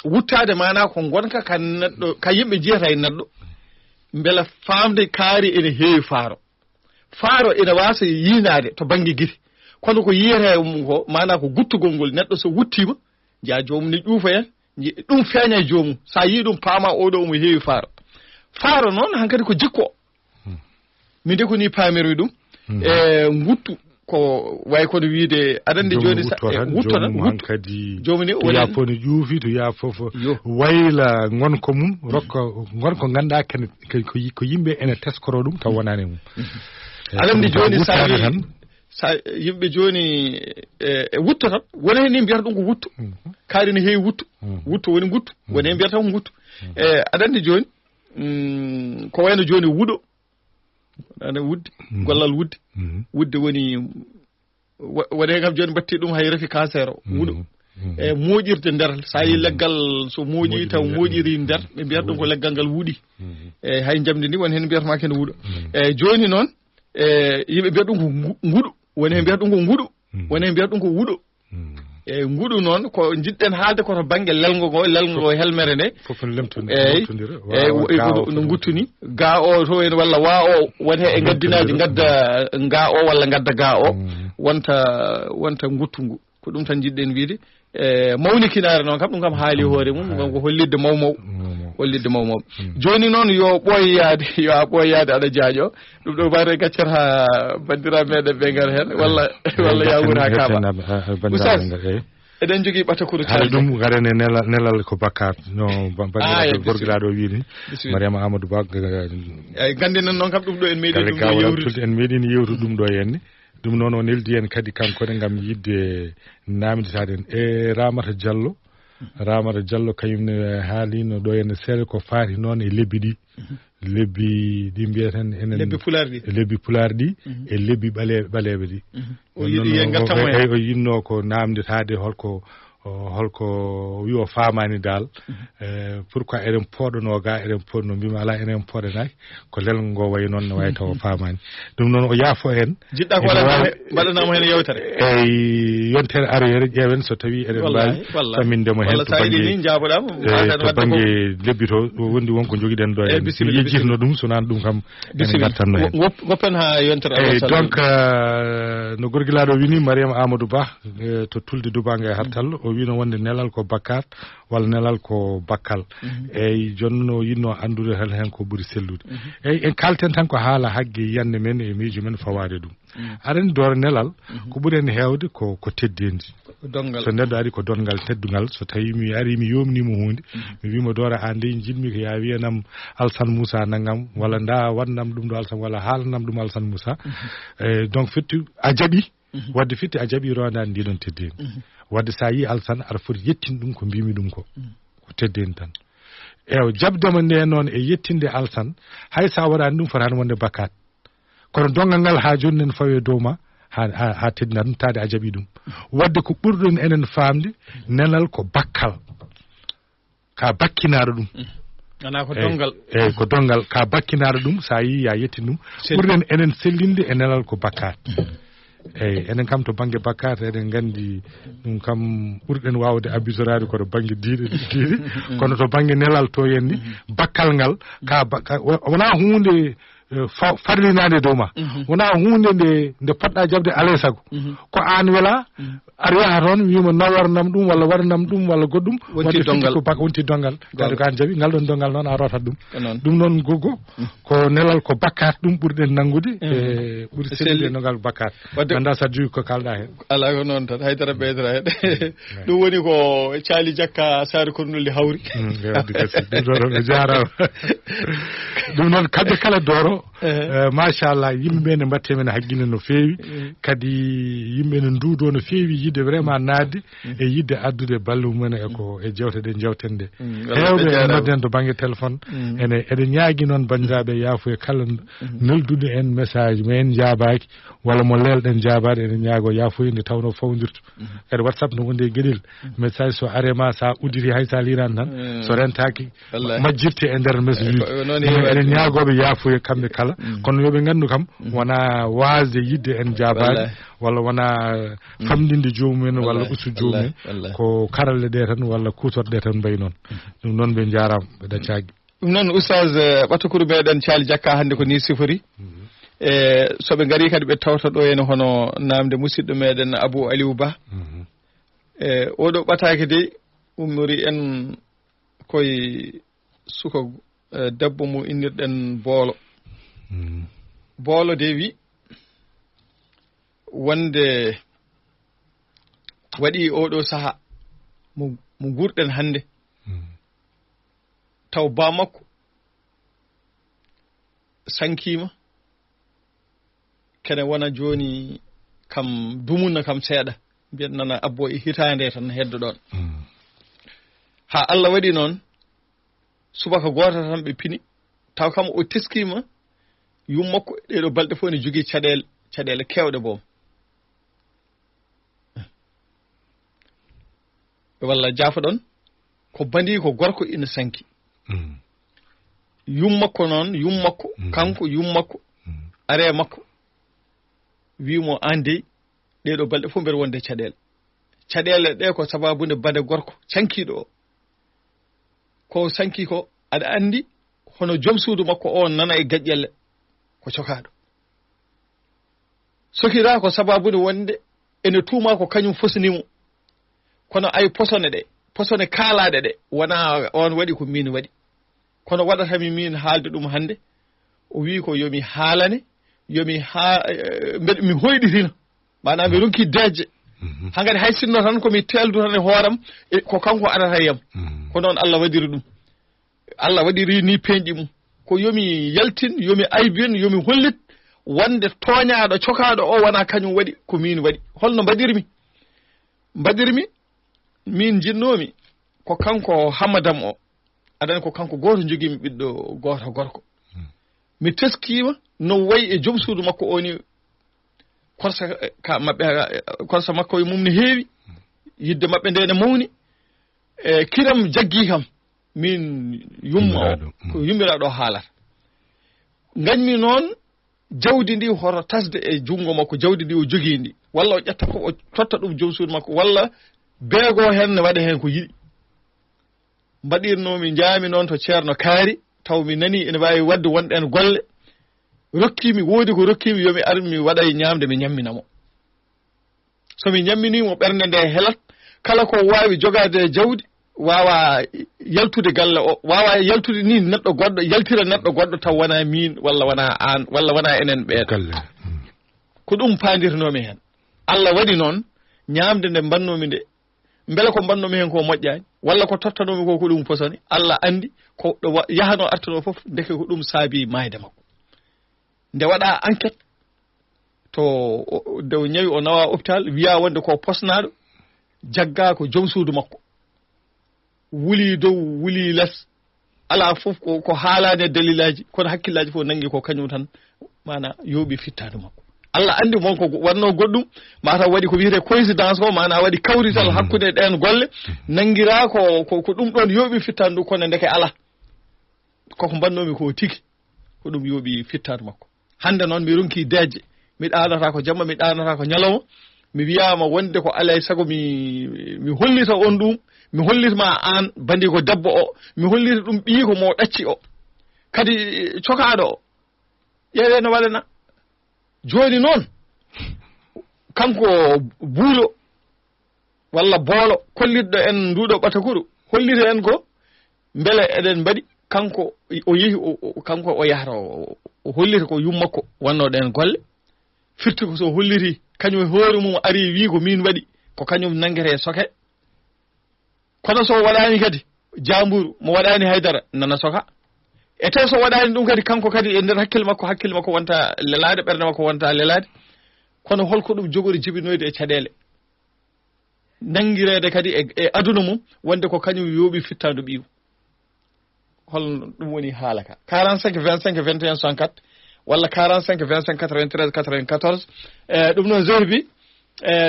wuttade mana ko gonka kan neɗɗo ka yimɓe jiyata e neɗɗo beela famde kaari ene heewi faaro ene wasa yinade to banggue guite kono ko yiyata mum ko mana ko guttugol ngol neɗɗo so wuttima jaa joomum ne ƴuufa hen ɗum feeña e joomum sa yi ɗum paama oɗo omo heewi faaro noon hankkadi ko jikko mi nde ko ni paamirmi ɗum e guttu ko way kono wiide aɗa andi joni wutto tan hankadi jomum ni ya fof ne ƴuufi to ya fof wayla gonko mum rokka gonko ganduɗa kene ko yimɓe ene teskoro ɗum taw wonani mum aɗa andi joni sa yimɓe joni e wutto tan wona hen ni mbiyata ɗum ko wutto kaari ne heewi wutto woni guttu woni hen mbiyata ko guttu e aɗa andi joni ko wayno joni wuɗo ana wudde gollal wudde woni woni kam joni batti ɗum hay refi cancer o wuɗo e moƴirde nder sa yi leggal so moƴi taw moƴiri nder ɓe mbiyata ɗum ko leggal ngal wuuɗi e hay jamdi ni woni hen mbiyatama kene wuuɗo e joni noon e yimɓe mbiyata ɗum ko nguɗo woni hen mbiyata ɗum ko nguɗo woni hen mbiyata ɗum ko wuɗo e nguɗu noon ko jiɗɗen haalde koto banggue lelgo ngo helmere nde no guttuni ga o to en walla wa o woni e gaddinaji gadda ga o walla gadda ga o wonta guttungu ko ɗum tan jiɗɗen wiide e mawnikinare noon kam ɗum kam haali hoore mum ɗum kam ko hollidde mawmaw joni noon yo ɓooyade aɗa jaaƴo ɗum ɗo mbare gaccata ha bandiraɓe meɗen ɓe ngar hen walla yawur ha kaɓa oustaz eɗen jogui ɓatakuru haɗa ɗum garene nelal ko bakkat no bandiraɓe gorgiraɗo wiini mariama amadou ba eyyi gandinen noon kam ɗum ɗo en meeɗino yewtude ɗum ɗo henne ɗum noon o neldi en kadi kankone gam yidde namditade en e Ramata Diallo kañumne haalino ɗo henne seeɗa ko faati noon e lebbi ɗi mbiyeten enen lebbi pular ɗi e lebbi ɓaleɓe ɗi o yinno ko namditade holko wi o famani dal pourquoi eɗen poɗono ga eɗen poɗno mbima ala enen poɗanaki ko lelgo ngo wayi noon ne wawi taw famani ɗum noon o yaafo en jiɗɗa ko mbaɗanama hen yewtere eyi yontere aroyere ƴeewen so tawi eɗen mbawi fammindemo hen to banggue lebbi to wondi wonko joguiɗen ɗo en si yejjitno ɗum sonano ɗum kam en gartanno hen goppen ha yontere eyi donc no gorguilaɗo wini mariama amadou ba to tulde dubangue e hartallo o wino wonde nelal ko bakkat walla nelal ko bakkal eyyi jonno yinno andude hen ko ɓuuri sellude eyyi en kalten tan ko haala hagge yande men e miijo men fawade ɗum aɗa doora nelal ko ɓuuri hen hewde ko teddendi so neɗɗo ari ko dongal teddugal so tawi mi ari mi yomnimo hunde mi wimo doora ande jiɗmi ko ya wiyanam Alassane Moussa nangam walla nda waɗnam ɗum ɗo Alassane walla haalanam ɗum Alassane Moussa donc firti a jaaɓi wadde firti a jaaɓi rondade ndiɗon teddedi wadde sa yi Alassane aɗa foti yettin ɗum ko mbimi ɗum ko teddeni tan ewa jabdema nde noon e yettinde Alassane hay sa waɗani ɗum fotani wonde bakkat kono dongal ngal ha joni nen fawe dow ma ha teddina ɗum tade a jaaɓi ɗum wadde ko ɓurɗon enen famde nelal ko bakkal ka bakkinaɗo ɗum ana ko dongal eyyi ko dongal ka bakkinaɗo ɗum sa yi ya yettin ɗum ɓurɗen enen sellinde e nelal ko bakkat eyyi enen kam to banggue bakkat eɗen gandi ɗum kam ɓurɗen wawde abisorade koto banggue diine kono to banggue nelal to henni bakkal ngal ka wona hunde farlinade dow ma wona hunde nde poɗɗa jabde alay sago ko an wela ar yaha toon wima no warnam ɗum walla warnam ɗum walla goɗɗum wadde ko bak wonti dongal gade ko an jaaɓi ngal ɗon dongal noon a rotat ɗum noon gogo ko nelal ko bakkat ɗum ɓurɗen nanngude e ɓuri sellude nongal bakkat ganda sa jogi ko kalɗa hen ala ko noon tan haydara ɓeydora hen ɗum woni ko caali jakka saare kornolli hawri ɗum ɗo jarama ɗum noon kamɓe kala dooro machallah yimɓe ne mbatte men haqqille no feewi kadi yimɓe ne nduudo no feewi yidde vraiment naatde e yidde addude ballu mumen e jewte ɗe jewten ɗe hewɓe e nodden to banggue téléphone eɗen ñaagui noon bandiraɓe yaafuya kala neldude en message ma en jaabaki walla mo lelɗen jaabade eɗen ñaago yaafuya nde tawno fawdirtu kadi whatsapp no wonde gueɗel message so arema sa udditi hay sa lirani tan so rentaki majjirte e nder message uji eɗen ñaagoɓe yaafuya kamɓe kala kono yoɓe gandu kam wona wasde yidde en jaabade walla wona famdinde jomumen walla ustu jomumen ko karalle ɗe tan walla kutorɗe tan mbayi noon ɗum noon ɓe jarama ɓe daccaki ɗum noon oustaz ɓatakuru meɗen caali jakka hannde ko ni sifori soɓe gari kadi ɓe tawta ɗo ene hono namde musidɗo meɗen Abou Aliou Ba oɗo ɓataki de ummori en koye suka debbo mo innirɗen Boolo Boolo de wi wonde waɗi oɗo saaha mo gurɗen hannde taw ba makko sankima kene wona joni kam dumuna kam seeɗa mbiyen nana abbo e hitande tan heddo ɗon ha Allah waɗi noon subaka goto tan ɓe pini taw kam o teskima yummakko ɗeɗo balɗe fof ne jogui caɗele kewɗe boom walla jaafa ɗon ko bandi ko gorko ina sanki yummakko noon yummakko kanko yummakko are makko wimo an dey ɗeɗo balɗe fof mbeɗa wonde caɗele ɗe ko sababude bade gorko cankiɗo o ko sanki ko aɗa andi hono joom suudu makko o nana e gaƴƴelle ko cokaɗo sokira ko sababude wonde ene tuuma ko kañum fosnimo kono ay posone kaalaɗe ɗe wona on waɗi ko min waɗi kono waɗatami min haalde ɗum hannde o wi ko yomi haalane yomi mi hoyɗitina manam mi ronki dejje hangadi hay sinno tan komi teldu tan e hooram ko kanko arata yam ko noon Allah waɗiri ɗum Allah waɗiri ni peñƴi mum ko yomi yaltin yomi aybin yomi hollit wonde tooñaɗo cokaɗo o wona kañum waɗi ko min waɗi holno mbaɗirmi min jinnomi ko kanko Hamadam o aɗani ko kanko goto jogimi ɓiɗɗo goto gorko mi teskima no wayi e joom suudu makko o ni korsa makko e mum ne heewi yidde maɓɓe nde ne mawni kiram jaggi kam min yumma o ko yummiraɗo haalata gañmi noon jawdi ndi hoto tasde e jungo makko jawdi ndi o jogii ndi walla o ƴetta fof o totta ɗum joom suudu makko walla beego hen ne waɗa hen ko yiɗi mbaɗirnomi jaami noon to ceerno kaari taw mi nani ene wawi wadde wonɗen golle rokkimi woodi ko rokkimi yomi ar mi waɗa e ñamde mi ñamminamo somi ñamminimo ɓernde nde helat kala ko wawi jogade jawdi wawa yaltude galle o wawa yaltude ni neɗɗo goɗɗo yaltira neɗɗo goɗɗo taw wona min walla wona an walla wona enen ɓeeɗo ko ɗum pandirnomi hen Allah waɗi noon ñamde nde mbannomi nde beele ko mbannomi hen ko moƴƴani walla ko tottanomi ko ɗum posone Allah andi ko ɗo yahano artano fof ndeke ko ɗum saabi mayde makko nde waɗa enquête to dow ñawi o nawa hôpital wiya wonde ko posnaɗo jagga ko joom suudu makko wuli dow wuli less ala fof ko haalade dalilaji kono hakkillaji fof nangi ko kañum tan mana yooɓi fittade makko Allah andi mon ko wanno goɗɗum mataw waɗi ko wiyete coïncidence ko mana waɗi kawrital hakkude ɗen golle nangira ko ɗum ɗon yooɓi fittade ndu kono ndeke ala koko mbannomi ko tigi ko ɗum yooɓi fittade makko hande noon mi ronki dejje mi ɗanata ko jamma mi ɗanata ko ñalawma mi wiyama wonde ko alay sago mi hollita on ɗum mi hollitma an bandi ko debbo o mi hollita ɗum ɓii ko mo ɗacci o kadi cokaɗo o ƴeewe no waɗana joni noon kanko buulo walla boolo kollidɗo en nduɗo ɓatakuru hollita en ko beele eɗen mbaɗi kanko o yehi kanko o yahata o hollita ko yummakko wannoɗo en golle firti ko so holliti kañum hoore mum ari wi ko min waɗi ko kañum nangete soke kono so waɗani kadi jamburu mo waɗani haydara nana soka e taw so waɗani ɗum kadi kanko kadi e nder hakkille makko wonta lelade ɓerde makko wonta lelade kono holko ɗum jogori jibinoyde e caɗele nangirede kadi e aduna mum wonde ko kañum yooɓi fittadu ɓiiw holno ɗum woni haala ka 45 25 21 64 walla 45 25 93 94 ɗum noon zohbi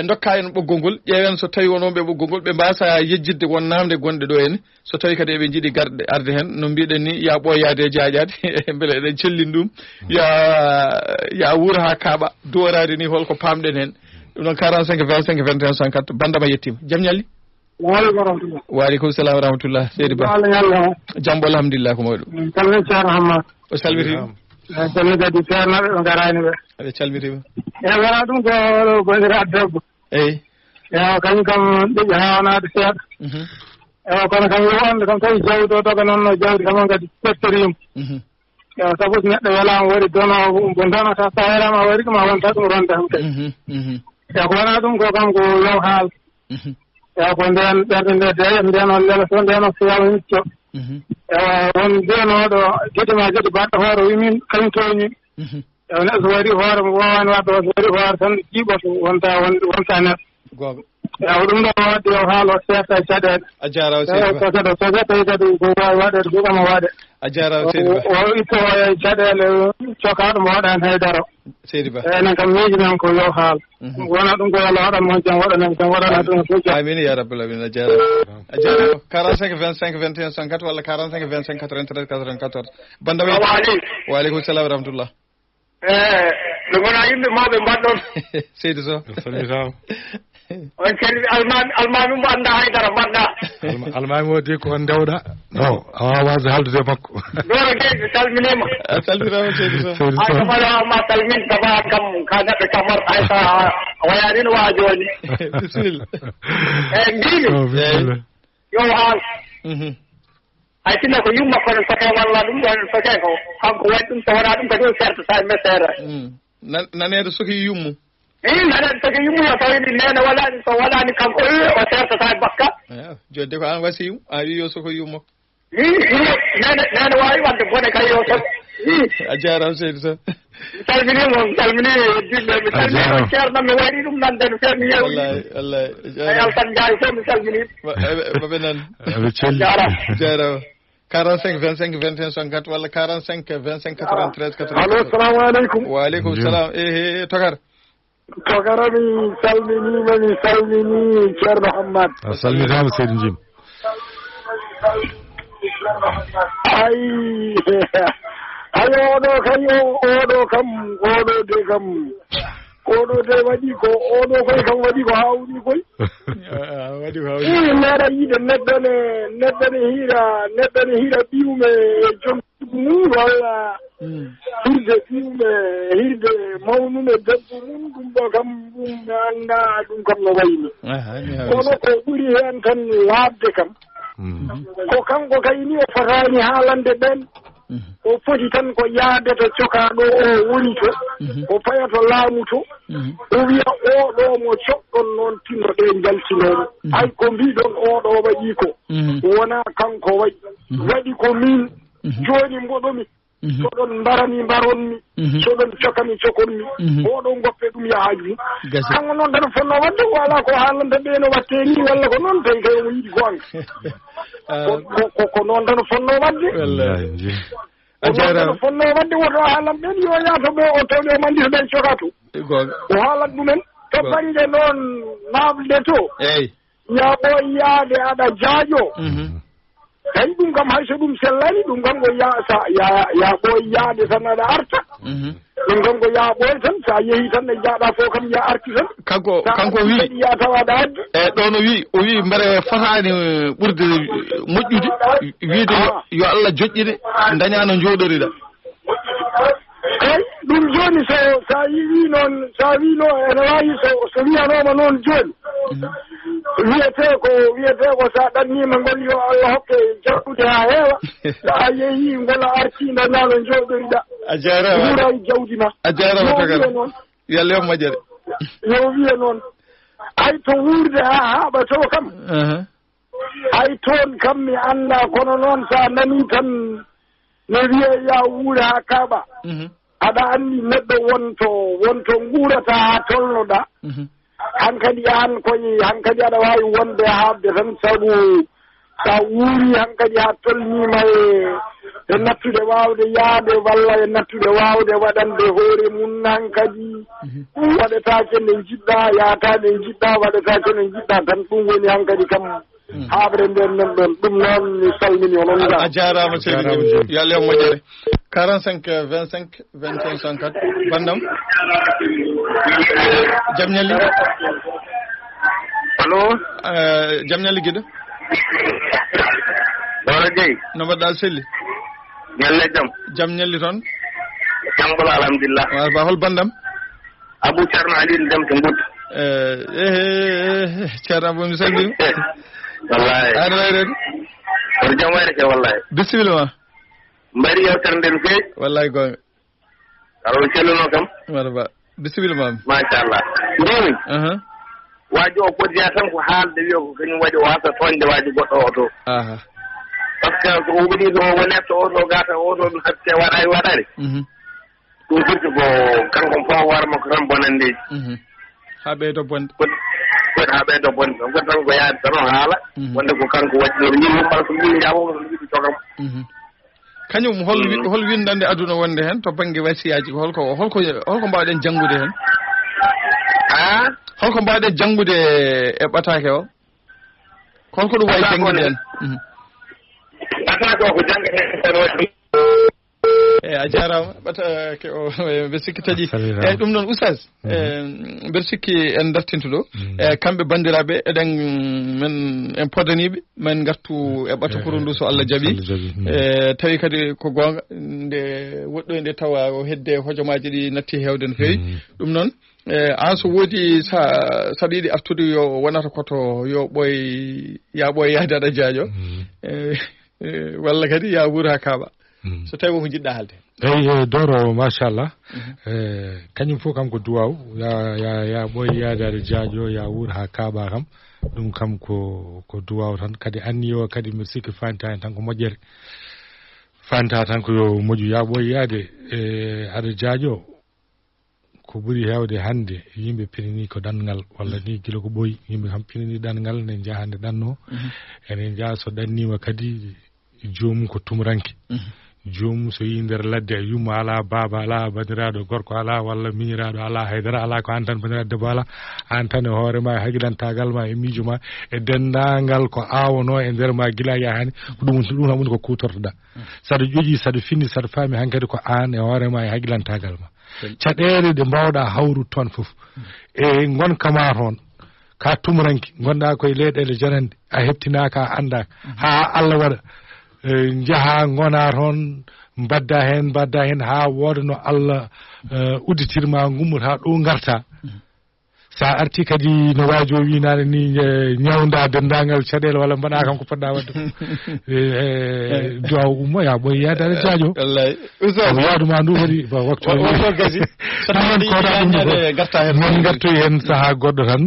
dokka en ɓoggol ngol ƴeewen so tawi wononɓe ɓoggol ngol ɓe mbasa yejjidde won namde gonɗe ɗo en so tawi kadi eɓe jiiɗi garde arde hen no mbiɗen ni ya ɓoyade jaaƴade beele eɗen cellin ɗum ya wuura ha kaaɓa duworade ni holko pamɗen hen ɗum noon 45 25 21 64 bandama yettima jaam ñalli waaleykum warahmatullah waaleykum salam warahmatullah seydi ba jambo alhamdulillah ko mawɗum calmin ceerno hamma o salmitima calmi kadi ceernoɓe ɓe garani ɓe aɗa calmitima e wona ɗum ko bandiraɗo debbo eyyi ewa kañum kam ɗiƴi hawanade seeɗa ewa kono kam yo wonde kam tawi jawdi o doga noon no jawdi kam on kadi ɓettorima ewa sabu so neɗɗo welama waɗi donowo mo donata sa welama a waɗi ɗum a wonta ɗum ronde ham kadi ewa ko wona ɗum ko kam ko yow haal ewa ko nden ɓerde nde deya ndeno lela so ndeno suwama micco ewa won ndenoɗo gueɗe ma gueɗe baɗɗo hoore wimin kañum towñi ewa neɗɗo so waɗi hoore mo wowani wadde o so waɗi hoore tan jiiɓoto wonta neɗɗo gogo ewa ɗum ɗo wadde yo haalo seeta e caɗele a jarama so tawi kadi ko wawi waɗede fof omo waɗe a jarama seydi ba o itto e caɗele cokaɗo mo waɗani haydara seydi ba enen kam miiji men ko yo haal wona ɗum ko Allah waɗan mon jam waɗanen tan waɗana ɗum fof amin ya rabbal alamin a jarama 45 25 21 64 walla 45 25 93 94 bandam waaleykum salam wa rahmatullah ɗum wona yimɓe mawɓe mbaɗɗon seydi so salmitama on kadi almami mo anda haydara mbaɗɗa almami o de ko on dewɗa no a wawa wasde haldude makko doro gueƴe salminima a salminama seydi so hay kamala salmin kaba kam ka neɗɗo camar haysa wayani no waa joni bisimilla mbimi yo haal hay sinno ko yumma kono soke walla ɗum ɗon soke ko kanko waɗi ɗum so wona ɗum kadi o sertata e mesere nanede soki yummu nanede soki yummu o tawini nene waɗani so waɗani kanko o sertata e bakka jodde ko an wasiyu a wi yo soko yummo nene wawi wadde bone kay yo sot a jarama seydi so mi salmini yeddiɓe mi salmini ceerno mi waɗi ɗum nande no feewi mi yewni wallahi Alsan Ndiaye fof mi salmini maɓe nan aɓe celli jarama 45 25 21 64 walla 45 25 93 94 allo salamu aleykum waaleykum salam tokar tokara mi salmini ceerno Hammad a salmitama seydi Jim ayo oɗo de waɗi ko oɗo koy kam waɗi ko hawni koy waɗi ko hawni meeɗa yiide neɗɗo ne hiira ɓiwme e joom mum walla hirde ɓiwme hirde mawnume debbo mum ɗum ɗo kam ɗum mi anda ɗum kam no wayni kono ko ɓuuri hen tan laabde kam ko kanko kayni o fotani haalande ɓen o foti tan ko yaade to cokaɗo o woni to o faya to laamu to o wiya oɗo mo coɗɗon noon tinno ɗe jaltinomo hay ko mbiɗon oɗo waɗi ko wona kanko waɗi ko min joni mboɗomi soɗon mbarani mbaronmi soɗon cokami cokonmi oɗo goppe ɗum yahaji kanko noon tan fonno wadde wala ko haalanta ɓeno watte ni walla ko noon tawi kay omo yiɗi gonga ko noon tan fonno wadde jarama fonno wadde woto haalan ɓen yo yaato ɓe o tawde o mandi to ɓen cokatu o haalat ɗumen to banggue noon naɓde to yaɓo yaade aɗa jaaƴo tawi ɗum kam hayso ɗum sellani ɗum kam ko yaɓoy yaade tan aɗa arta ɗum kam ko yaɓoy tan sa yeehi tan e jaaɗa fof kam ya arti tan kanko wi ya tawaɗa adde ɗon o wi mbere fotani ɓurde moƴƴude wiide yo Allah joƴƴine daña no jooɗoriɗa ɗum joni sa yiwi noon sa wi no ene wawi so wiyanoma noon joni wiyete ko sa ɗannima ngol yo Allah hokke jawɗude ha heewa sa yeehi ngola artinda nano jooɗoriɗa a jarama ɓuura e jawdi ma a jarama tagara noon yalla yo majjere yo wiya noon ay to wurde ha haaɓa to kam ay toon kam mi anda kono noon sa nani tan no wiye ya wuure ha kaaɓa aɗa anndi neɗɗo wonto nguurata ha tolnoɗa hankadi hankadi aɗa wawi wonde haabde tan sabu sa wuuri hankadi ha tolnima e nattude wawde yaade walla e nattude wawde waɗande hoore mum hankadi waɗetake nde jiɗɗa yaatade jiɗɗa waɗetake nde jiɗɗa tan ɗum woni hankadi kam haɓre nden nan ɗon ɗum noon mi salmini onon ga a jarama seydi yo Allah yo moƴƴere 45 25 21 54 bandam jam ñalli allo jam ñalli guiɗo Doro Gueye no mbaɗɗa selli ñalle jam ñalli toon jam bolo alhamdulillah wa ba hol bandam Abou Thierno Aliou dem to Mboup Thierno Abou mi salmini wallahi aɗa wayren ko jam wayre ke wallahi bisimilla ma mbari yewtere nden feewi wallahi gonga aɗo celluno kam maraba bisimilla ma machallah ndemi waaji o podiya tan ko haalde wiya ko kañum waɗi o wasa toñde waaji goɗɗo o to par ce que so o waɗi ɗo wonetto o to gata o to ɗum hakke waɗa waɗare ɗum firti ko kanko fof warma ko tan bonandeji ha ɓeydo bonde koɗi ha ɓeydo bonde on goɗ tan ko yaade tan o haala wonde ko kanko waɗi ɗo yimɓe mbala so yimɓe jafof so yiɗi cogam kañum hol windande aduna wonde hen to banggue wasiyaji holko mbawɗen janngude hen holko mbawɗen janngude e ɓatake o holko ɗum wawi janggude hen ɓatake o ko jangguete eyi a jarama ɓatake o mbe sikki taƴi eyyi ɗum noon oustaz mbeɗa sikki en dartinto ɗo e kamɓe bandiraɓe eɗen men en podaniɓe men gartu e ɓatakuru ndu so Allah jaaɓi tawi kadi ko gonga nde woɗɗo nde tawa o hedde hojomaji ɗi natti hewde no fewi ɗum noon an so woodi saɗa yiiɗi artude yo wonata koto yo ya ɓooy yaade aɗa jaajo walla kadi ya wuur ha kaaɓa so tawi ko jiɗɗa haalde eyi Doro machallah kañum fof kam ko duwaw ya ɓooy yaadade jaajo ya wuur ha kaaɓa kam ɗum kam ko duwaw tan kadi anni o kadi mbiɗa sikki fanta hen tan ko moƴƴere fanta tan ko yo moƴƴu ya ɓooy yaade aɗa jaajo ko ɓuri hewde hande yimɓe pinini ko ɗanngal walla ni gila ko ɓooyi yimɓe kam pinini ɗanngal ne jaaha nde ɗanno enen jaa so ɗannima kadi joomum ko tumuranke joomum so yi nder ladde yumma ala baaba ala bandiraɗo gorko ala walla miñiraɗo ala haydara ala ko an tan bandiraɗo debbo ala an tan e hoorema e haggilantagal ma e miijo ma e dendagal ko awono e nder ma gila yahani ko ɗum tan woni ko kutortoɗa saɗa ƴoƴi saɗa finni saɗa faami hankkadi ko an e hoorema e haggilantagal ma caɗele ɗe mbawɗa hawru toon fof e gonkama toon ka tumuranke gonɗa koye leyɗele janande a heptinaka a andaka ha Allah waɗa jaha gona toon mbadda hen ha wooda no Allah udditirma gummata ɗo garta sa arti kadi no waajo winane ni ñawda dendagal caɗele walla mbaɗa kam ko poɗɗa wadde duwaw ummo ya ɓooy yaadade jaajo wallahi yaaduma ndu kadi waktu mon gartoy hen saaha goɗɗo tan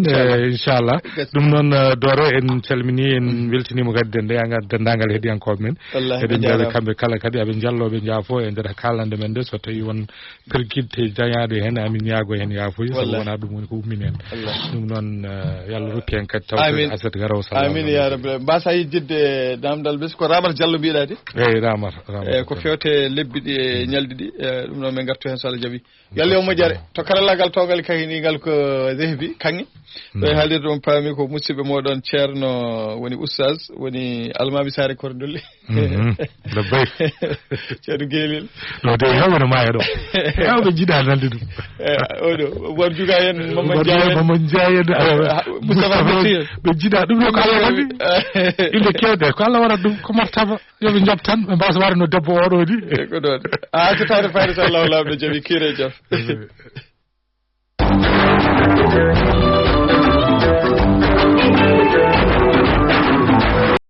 inchallah ɗum noon Doro en calmini en weltinima kadi dendagal heeɗiyankoɓe men eɗen jaɓe kamɓe kala kadi aɓe jalloɓe jaafo e nder haalande men nde so tawi won perkitte dañade hen amin yaago hen yaafoy sabu wona ɗum woni ko ummini hen ɗum noon yallah rokki en kadi taw aset garaw amin ya rabbi mbasa yijjidde namdal bes ko Ramata Diallo mbiɗa de eyi Ramata ko fewte lebbi ɗi e ñalɗi ɗi ɗum noon min gartu hen so Allah jaaɓi yalla yo moƴƴere to karallagal towgal kahinigal ko Zehbi kanŋe ɗo e haalirde on paami ko musidɓe moɗon ceerno woni oustaz woni almami Sare Kordolle labbay ceerno Guelel ɗo de hewno maya ɗo hewɓe jiiɗa nande ɗum oɗo won juga hen Mamadou Mamadou Ndiaye Moustapha ɓe jiɗa ɗum ɗo ko Allah waɗi inde kewɗe ko Allah waɗat ɗum ko martaba yoɓe jaɓ tan ɓe mbasa warno debbo oɗo ni ko ɗon so tawde fayde so Allah wala ɓe jaɓi kiire jam